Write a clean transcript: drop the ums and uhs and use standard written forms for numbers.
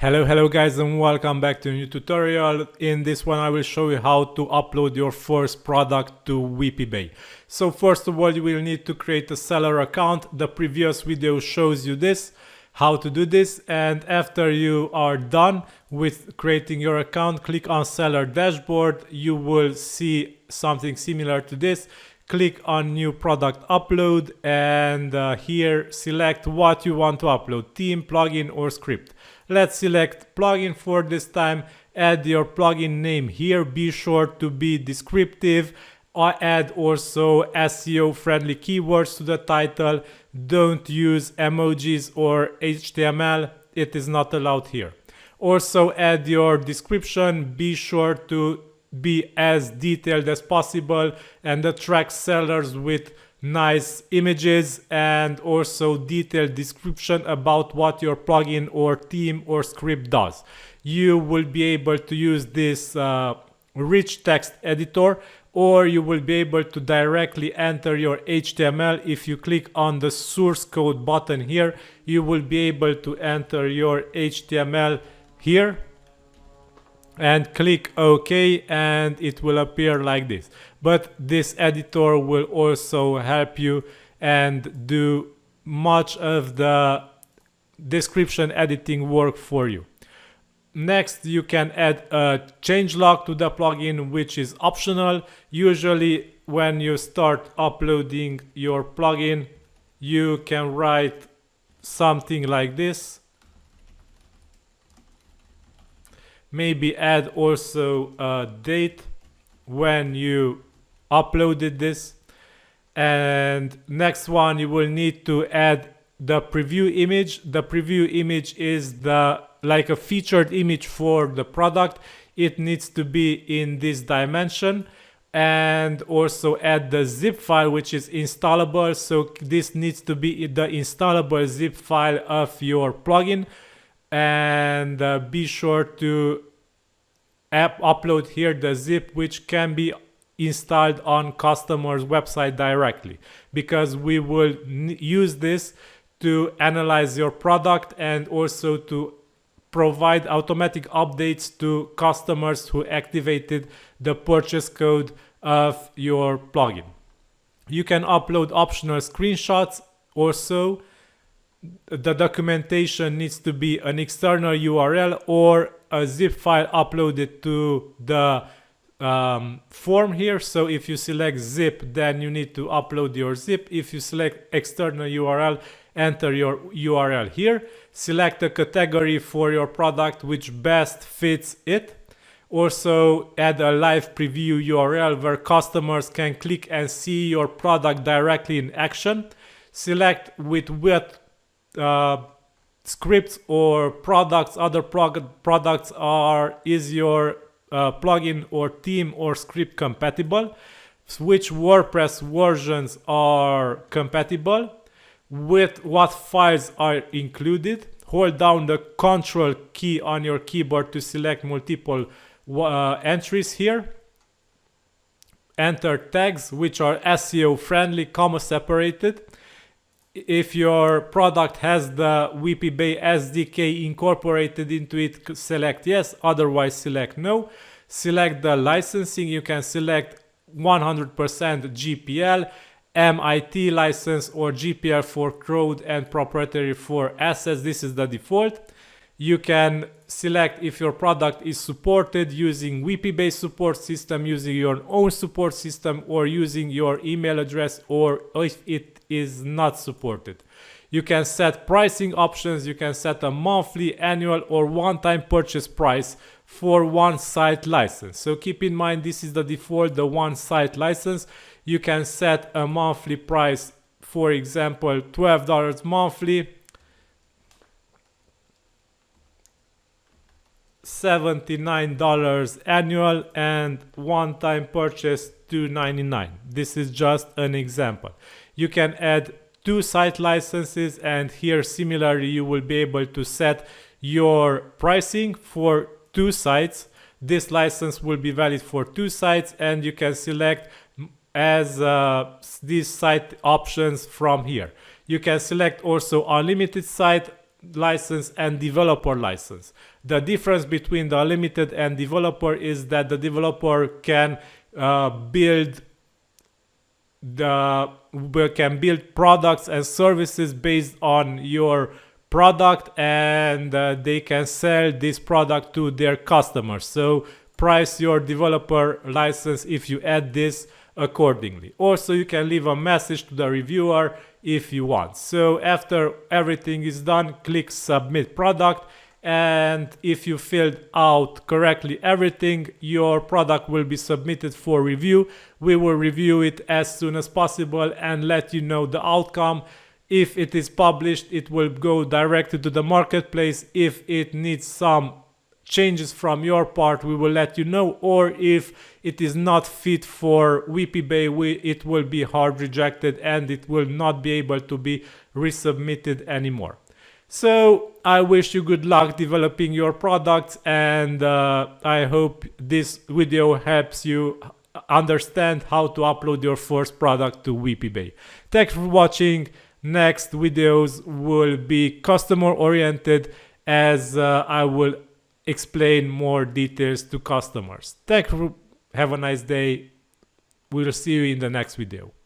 Hello guys, and welcome back to a new tutorial. In this one I will show you how to upload your first product to WPBay. So first of all, you will need to create a seller account. The previous video shows you this, how to do this, and after you are done with creating your account, click on seller dashboard. You will see something similar to this. Click on new product upload, and here select what you want to upload: theme, plugin or script. Let's select plugin for this time. Add your plugin name here. Be sure to be descriptive. Add also SEO friendly keywords to the title. Don't use emojis or HTML. It is not allowed here. Also add your description. Be sure to be as detailed as possible and attract sellers with nice images and also detailed description about what your plugin or theme or script does. You will be able to use this rich text editor, or you will be able to directly enter your HTML. If you click on the source code button here, you will be able to enter your HTML here and click OK, and it will appear like this. But this editor will also help you and do much of the description editing work for you. Next, you can add a changelog to the plugin, which is optional. Usually when you start uploading your plugin, you can write something like this. Maybe add also a date when you uploaded this. And next one, you will need to add the preview image. The preview image is like a featured image for the product. It needs to be in this dimension. And also add the zip file, which is installable. So this needs to be the installable zip file of your plugin. And be sure to upload here the zip, which can be installed on customer's website directly, because we will use this to analyze your product and also to provide automatic updates to customers who activated the purchase code of your plugin. You can upload optional screenshots also. The documentation needs to be an external URL or a zip file uploaded to the form here. So if you select zip, then you need to upload your zip. If you select external URL, enter your URL here. Select a category for your product which best fits it. Also add a live preview URL where customers can click and see your product directly in action. Select with what scripts or products, other products is your plugin or theme or script compatible, which WordPress versions are compatible, with what files are included. Hold down the Control key on your keyboard to select multiple entries here. Enter tags which are SEO friendly, comma separated. If your product has the WPBay SDK incorporated into it, select yes, otherwise select no. Select the licensing. You can select 100% GPL, MIT license, or GPL for crowd and proprietary for assets. This is the default. You can select if your product is supported using WPBay support system, using your own support system, or using your email address, or if it is not supported. You can set pricing options. You can set a monthly, annual, or one-time purchase price for one site license. So keep in mind, this is the default, the one site license. You can set a monthly price, for example, $12 monthly, $79 annual, and one-time purchase $2.99. This is just an example. You can add 2 site licenses, and here similarly you will be able to set your pricing for 2 sites. This license will be valid for 2 sites, and you can select as these site options from here. You can select also unlimited site license and developer license. The difference between the unlimited and developer is that the developer can build products and services based on your product, and they can sell this product to their customers. So price your developer license if you add this accordingly. Also, you can leave a message to the reviewer if you want. So after everything is done, click submit product, and if you filled out correctly everything, your product will be submitted for review. We will review it as soon as possible and let you know the outcome. If it is published, it will go directly to the marketplace. If it needs some changes from your part, we will let you know, or if it is not fit for WPBay, it will be hard rejected and it will not be able to be resubmitted anymore. So I wish you good luck developing your products, and I hope this video helps you understand how to upload your first product to WPBay. Thanks for watching. Next videos will be customer oriented, as I will explain more details to customers. Thank you. Have a nice day. We'll see you in the next video.